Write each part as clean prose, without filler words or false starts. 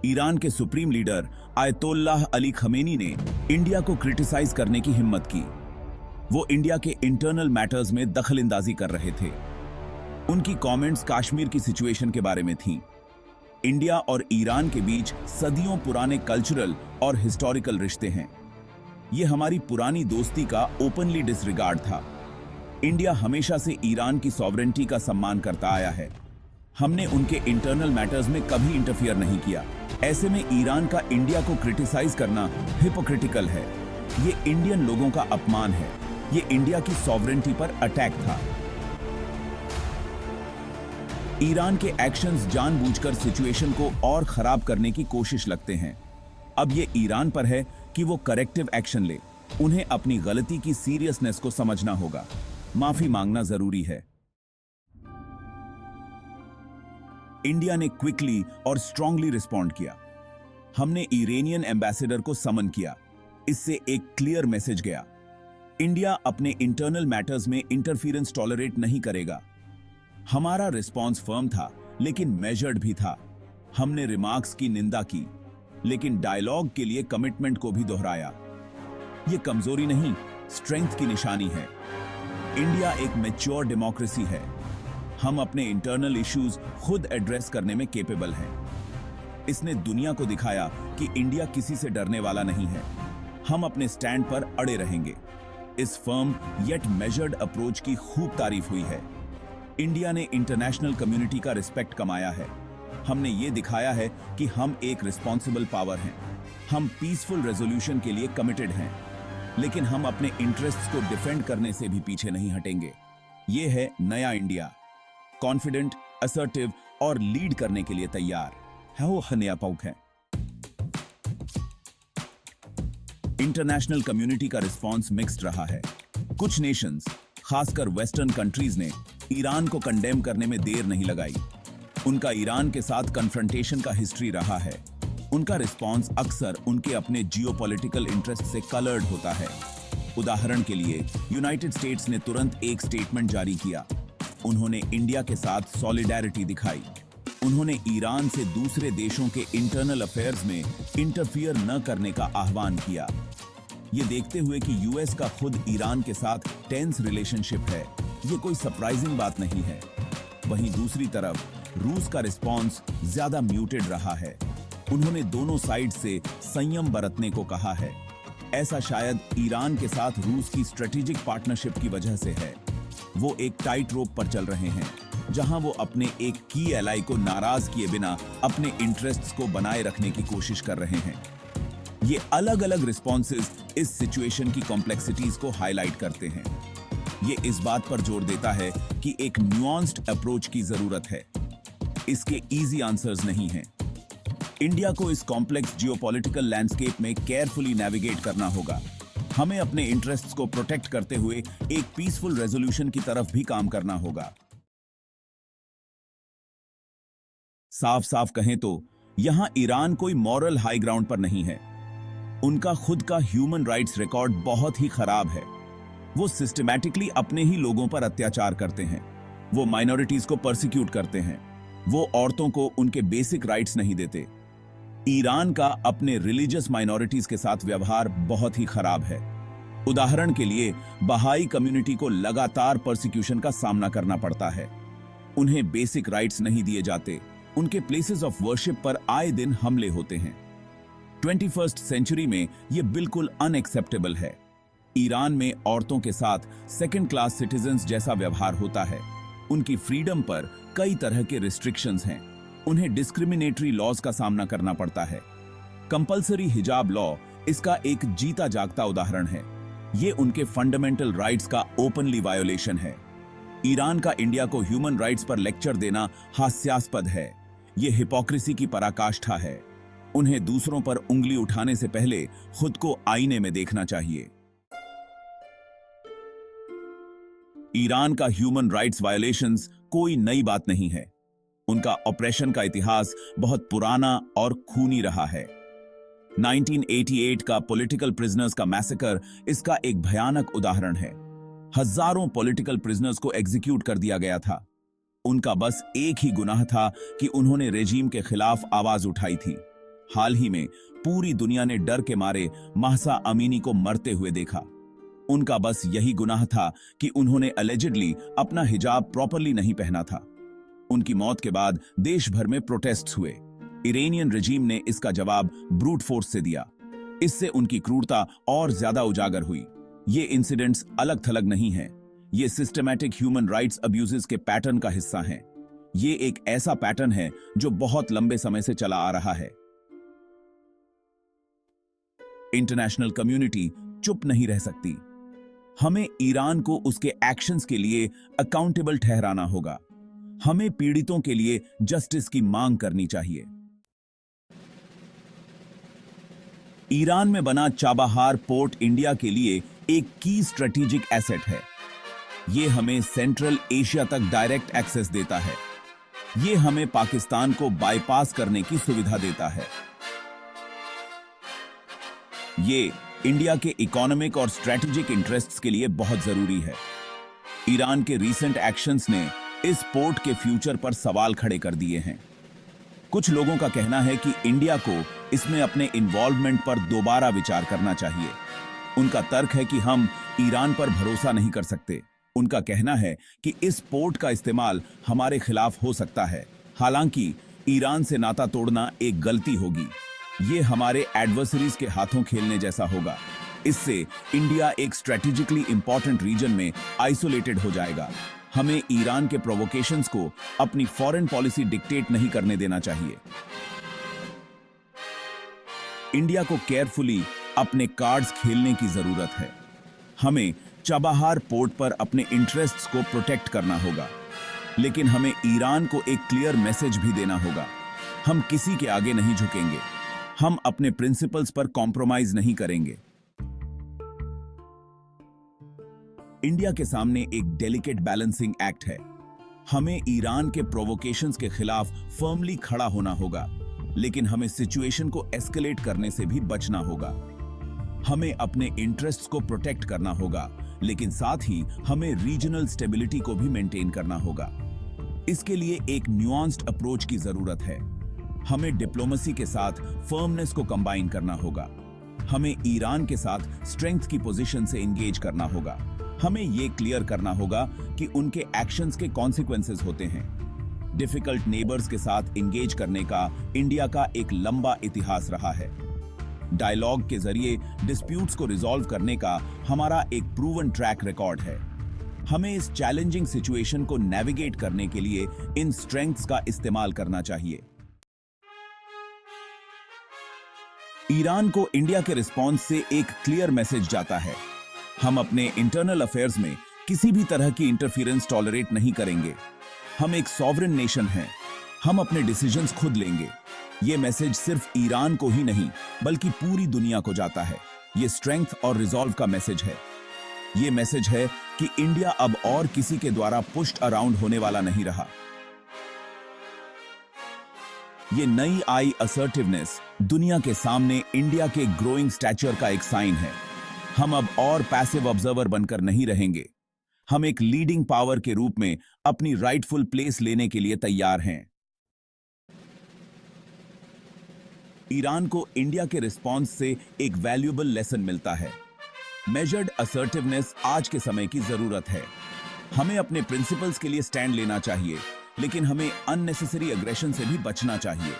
Iran के supreme leader Ayatollah Ali Khamenei ने India को क्रिटिसाइज करने की हिम्मत की। वो इंडिया के इंटरनल मैटर्स में दखलंदाजी कर रहे थे। उनकी कमेंट्स कश्मीर की सिचुएशन के बारे में थीं। इंडिया और ईरान के बीच सदियों पुराने कल्चरल और हिस्टोरिकल रिश्ते हैं। ये हमारी पुरानी दोस्ती का ओपनली डिसरिगार्ड था। इंडिया हमेशा से ईरान की सॉवरेंटी का सम्मान करता आया है। हमने उनके इंटरनल मैटर्स में कभी इंटरफियर नहीं किया। ऐसे में ईरान का इंडिया को क्रिटिसाइज करना हिपोक्रिटिकल है। ये इंडियन लोगों का अपमान है। ये इंडिया की सॉवरेंटी पर अटैक था। ईरान के एक्शंस जानबूझकर सिचुएशन को और खराब करने की कोशिश लगते हैं। अब ये ईरान पर है कि वो करेक्टिव एक्शन ले। उन्हें अपनी गलती की सीरियसनेस को समझना होगा। माफी मांगना जरूरी है। इंडिया ने क्विकली और स्ट्रांगली रिस्पॉन्ड किया। हमने ईरानियन एम्बेसडर को समन किया। इससे एक क्लियर मैसेज गया। इंडिया अपने इंटरनल मैटर्स में इंटरफेरेंस टॉलरेट नहीं करेगा। हमारा रिस्पॉन्स फर्म था, लेकिन मेजर्ड भी था। हमने रिमार्क्स की निंदा की, लेकिन डायलॉग के लिए कमिटमेंट को भी दोहराया। यह कमजोरी नहीं, स्ट्रेंथ की निशानी है। इंडिया एक मैच्योर डेमोक्रेसी है। हम अपने इंटरनल इश्यूज खुद एड्रेस करने में केपेबल हैं। इसने दुनिया को दिखाया कि इंडिया किसी से डरने वाला नहीं है। हम अपने स्टैंड पर अड़े रहेंगे। इस फर्म येट मेजर्ड अप्रोच की खूब तारीफ हुई है। इंडिया ने इंटरनेशनल कम्युनिटी का रिस्पेक्ट कमाया है। हमने ये दिखाया है कि हम एक रिस्पॉन्सिबल पावर हैं। हम पीसफुल रेजोल्यूशन के लिए कमिटेड हैं, लेकिन हम अपने इंटरेस्ट्स को डिफेंड करने से भी पीछे नहीं हटेंगे। ये है नया इंडिया, कॉन्फिडेंट, असर्टिव और लीड करने के लिए तैयार है। वो नया पौक है। इंटरनेशनल कम्युनिटी का रिस्पॉन्स मिक्स्ड रहा है। कुछ नेशंस, खासकर वेस्टर्न कंट्रीज ने ईरान को कंडेम करने में देर नहीं लगाई। उनका ईरान के साथ कन्फ्रंटेशन का हिस्ट्री रहा है। उनका रिस्पॉन्स अक्सर उनके अपने जियोपॉलिटिकल इंटरेस्ट से कलर्ड होता है। उदाहरण के लिए यूनाइटेड स्टेट्स ने तुरंत एक स्टेटमेंट जारी किया। उन्होंने इंडिया के साथ सॉलिडेरिटी दिखाई। उन्होंने ईरान से दूसरे देशों के इंटरनल अफेयर्स में इंटरफियर न करने का आह्वान किया। ये देखते हुए कि यूएस का खुद ईरान के साथ टेंस रिलेशनशिप है, ये कोई सरप्राइजिंग बात नहीं है। वहीं दूसरी तरफ रूस का रिस्पॉन्स ज्यादा म्यूटेड रहा है। उन्होंने दोनों साइड से संयम बरतने को कहा है। ऐसा शायद ईरान के साथ रूस की स्ट्रेटेजिक पार्टनरशिप की वजह से है। वो एक टाइट रोप पर चल रहे हैं, जहां वो अपने एक की एलाई को नाराज किए बिना अपने इंटरेस्ट्स को बनाए रखने की कोशिश कर रहे हैं। ये अलग अलग रिस्पॉन्सेज इस सिचुएशन की कॉम्प्लेक्सिटीज को हाईलाइट करते हैं। ये इस बात पर जोर देता है कि एक न्यूआंस्ड अप्रोच की जरूरत है। इसके इजी आंसर्स नहीं हैं। इंडिया को इस कॉम्प्लेक्स जियोपॉलिटिकल लैंडस्केप में केयरफुली नेविगेट करना होगा। हमें अपने इंटरेस्ट्स को प्रोटेक्ट करते हुए एक पीसफुल रेजोल्यूशन की तरफ भी काम करना होगा। साफ साफ कहें तो यहां ईरान कोई मॉरल हाई ग्राउंड पर नहीं है। उनका खुद का ह्यूमन राइट्स रिकॉर्ड बहुत ही खराब है। वो सिस्टमैटिकली अपने ही लोगों पर अत्याचार करते हैं। वो माइनॉरिटीज को परसिक्यूट करते हैं। वो औरतों को उनके बेसिक राइट्स नहीं देते। ईरान का अपने रिलीजियस माइनॉरिटीज के साथ व्यवहार बहुत ही खराब है। उदाहरण के लिए बहाई कम्युनिटी को लगातार परसिक्यूशन का सामना करना पड़ता है। उन्हें बेसिक राइट्स नहीं दिए जाते। उनके प्लेसेस ऑफ वर्शिप पर आए दिन हमले होते हैं। 21st सेंचुरी में यह बिल्कुल अनएक्सेप्टेबल है। ईरान में औरतों के साथ सेकंड क्लास सिटीजन्स जैसा व्यवहार होता है। उनकी फ्रीडम पर कई तरह के रिस्ट्रिक्शंस हैं। उन्हें डिस्क्रिमिनेटरी लॉज का सामना करना पड़ता है। कंपल्सरी हिजाब लॉ इसका एक जीता जागता उदाहरण है। ये उनके फंडामेंटल राइट्स का ओपनली वायोलेशन है। ईरान का इंडिया को ह्यूमन राइट्स पर लेक्चर देना हास्यास्पद है। यह हिपोक्रेसी की पराकाष्ठा है। उन्हें दूसरों पर उंगली उठाने से पहले खुद को आईने में देखना चाहिए। ईरान का ह्यूमन राइट्स वायोलेशंस कोई नई बात नहीं है। उनका ऑपरेशन का इतिहास बहुत पुराना और खूनी रहा है। 1988 का पॉलिटिकल प्रिजनर्स का मैसेकर इसका एक भयानक उदाहरण है। हजारों पॉलिटिकल प्रिजनर्स को एग्जीक्यूट कर दिया गया था। उनका बस एक ही गुनाह था कि उन्होंने रेजीम के खिलाफ आवाज उठाई थी। हाल ही में पूरी दुनिया ने डर के मारे महसा अमीनी को मरते हुए देखा। उनका बस यही गुनाह था कि उन्होंने अलेजिडली अपना हिजाब प्रॉपरली नहीं पहना था। उनकी मौत के बाद देश भर में प्रोटेस्ट्स हुए। इरानियन रेजीम ने इसका जवाब ब्रूट फोर्स से दिया। इससे उनकी क्रूरता और ज्यादा उजागर हुई। ये इंसिडेंट्स अलग थलग नहीं हैं। ये सिस्टमैटिक ह्यूमन राइट्स अब्यूजेस के पैटर्न का हिस्सा हैं। ये एक ऐसा पैटर्न है जो बहुत लंबे समय से चला आ रहा है। इंटरनेशनल कम्युनिटी चुप नहीं रह सकती। हमें ईरान को उसके एक्शंस के लिए अकाउंटेबल ठहराना होगा। हमें पीड़ितों के लिए जस्टिस की मांग करनी चाहिए। ईरान में बना चाबाहार पोर्ट इंडिया के लिए एक की स्ट्रेटेजिक एसेट है। यह हमें सेंट्रल एशिया तक डायरेक्ट एक्सेस देता है। यह हमें पाकिस्तान को बाईपास करने की सुविधा देता है। ये इंडिया के इकोनॉमिक और स्ट्रेटेजिक इंटरेस्ट्स के लिए बहुत जरूरी है। ईरान के रीसेंट एक्शंस ने इस पोर्ट के फ्यूचर पर सवाल खड़े कर दिए हैं। कुछ लोगों का कहना है कि इंडिया को इसमें अपने इन्वॉल्वमेंट पर दोबारा विचार करना चाहिए। उनका तर्क है कि हम ईरान पर भरोसा नहीं कर सकते। उनका कहना है कि इस पोर्ट का इस्तेमाल हमारे खिलाफ हो सकता है। हालांकि ईरान से नाता तोड़ना एक गलती होगी। ये हमारे एडवर्सरीज के हाथों खेलने जैसा होगा। इससे इंडिया एक स्ट्रेटेजिकली इंपॉर्टेंट रीजन में आइसोलेटेड हो जाएगा। हमें ईरान के प्रोवोकेशंस को अपनी फॉरेन पॉलिसी डिक्टेट नहीं करने देना चाहिए। इंडिया को केयरफुली अपने कार्ड्स खेलने की जरूरत है। हमें चाबाहार पोर्ट पर अपने इंटरेस्ट्स को प्रोटेक्ट करना होगा, लेकिन हमें ईरान को एक क्लियर मैसेज भी देना होगा। हम किसी के आगे नहीं झुकेंगे। हम अपने प्रिंसिपल्स पर कॉम्प्रोमाइज नहीं करेंगे। इंडिया के सामने एक डेलिकेट बैलेंसिंग एक्ट है। हमें ईरान के प्रोवोकेशंस के खिलाफ फर्मली खड़ा होना होगा, लेकिन हमें सिचुएशन को एस्केलेट करने से भी बचना होगा। हमें अपने इंटरेस्ट्स को प्रोटेक्ट करना होगा, लेकिन साथ ही हमें रीजनल स्टेबिलिटी को भी मेंटेन करना होगा। इसके लिए एक न्यूआंस्ड अप्रोच की जरूरत है। हमें डिप्लोमेसी के साथ फर्मनेस को कंबाइन करना होगा। हमें ईरान के साथ स्ट्रेंथ की पोजीशन से एंगेज करना होगा। हमें यह क्लियर करना होगा कि उनके एक्शंस के कॉन्सिक्वेंसेस होते हैं। डिफिकल्ट नेबर्स के साथ एंगेज करने का इंडिया का एक लंबा इतिहास रहा है। डायलॉग के जरिए डिस्प्यूट्स को रिजॉल्व करने का हमारा एक प्रूवन ट्रैक रिकॉर्ड है। हमें इस चैलेंजिंग सिचुएशन को नेविगेट करने के लिए इन स्ट्रेंथ्स का इस्तेमाल करना चाहिए। ईरान को इंडिया के रिस्पॉन्स से एक क्लियर मैसेज जाता है। हम अपने इंटरनल अफेयर्स में किसी भी तरह की इंटरफेरेंस टॉलरेट नहीं करेंगे। हम एक सॉवरेन नेशन हैं। हम अपने डिसीजंस खुद लेंगे। ये मैसेज सिर्फ ईरान को ही नहीं, बल्कि पूरी दुनिया को जाता है। ये स्ट्रेंथ और रिजॉल्व का मैसेज है। ये मैसेज है कि इंडिया अब और किसी के द्वारा पुश्ड अराउंड होने वाला नहीं रहा। ये नई आई असर्टिवनेस दुनिया के सामने इंडिया के ग्रोइंग स्टैचर का एक साइन है। हम अब और पैसिव ऑब्जर्वर बनकर नहीं रहेंगे। हम एक लीडिंग पावर के रूप में अपनी राइटफुल प्लेस लेने के लिए तैयार हैं। ईरान को इंडिया के रिस्पॉन्स से एक वैल्यूएबल लेसन मिलता है। मेजर्ड असर्टिवनेस आज के समय की जरूरत है। हमें अपने प्रिंसिपल्स के लिए स्टैंड लेना चाहिए, लेकिन हमें अननेसेसरी एग्रेशन से भी बचना चाहिए।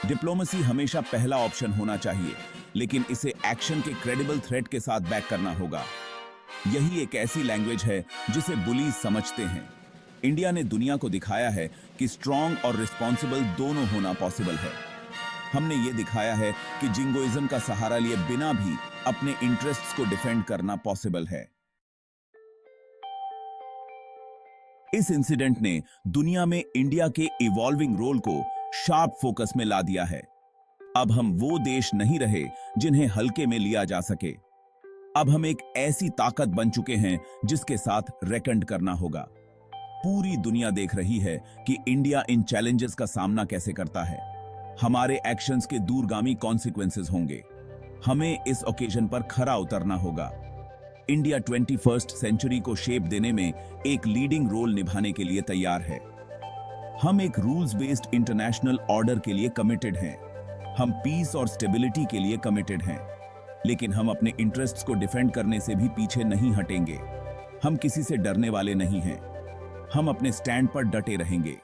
डिप्लोमेसी हमेशा पहला ऑप्शन होना चाहिए, लेकिन इसे एक्शन के क्रेडिबल थ्रेट के साथ बैक करना होगा। यही एक ऐसी लैंग्वेज है जिसे बुलीज समझते हैं। इंडिया ने दुनिया को दिखाया है कि स्ट्रॉन्ग और रिस्पॉन्सिबल दोनों होना पॉसिबल है। हमने ये दिखाया है कि जिंगोइज्म का सहारा लिए बिना भी अपने इंटरेस्ट्स को डिफेंड करना पॉसिबल है। इस इंसिडेंट ने दुनिया में इंडिया के इवॉल्विंग रोल को शार्प फोकस में ला दिया है। अब हम वो देश नहीं रहे जिन्हें हल्के में लिया जा सके। अब हम एक ऐसी ताकत बन चुके हैं जिसके साथ रेकन करना होगा। पूरी दुनिया देख रही है कि इंडिया इन चैलेंजेस का सामना कैसे करता है। हमारे एक्शंस के दूरगामी कॉन्सिक्वेंसेस होंगे। हमें इस ओकेजन पर खरा उतरना होगा। इंडिया 21st सेंचुरी को शेप देने में एक लीडिंग रोल निभाने के लिए तैयार है। हम एक रूल्स बेस्ड इंटरनेशनल ऑर्डर के लिए कमिटेड हैं। हम पीस और स्टेबिलिटी के लिए कमिटेड हैं, लेकिन हम अपने इंटरेस्ट्स को डिफेंड करने से भी पीछे नहीं हटेंगे। हम किसी से डरने वाले नहीं हैं। हम अपने स्टैंड पर डटे रहेंगे।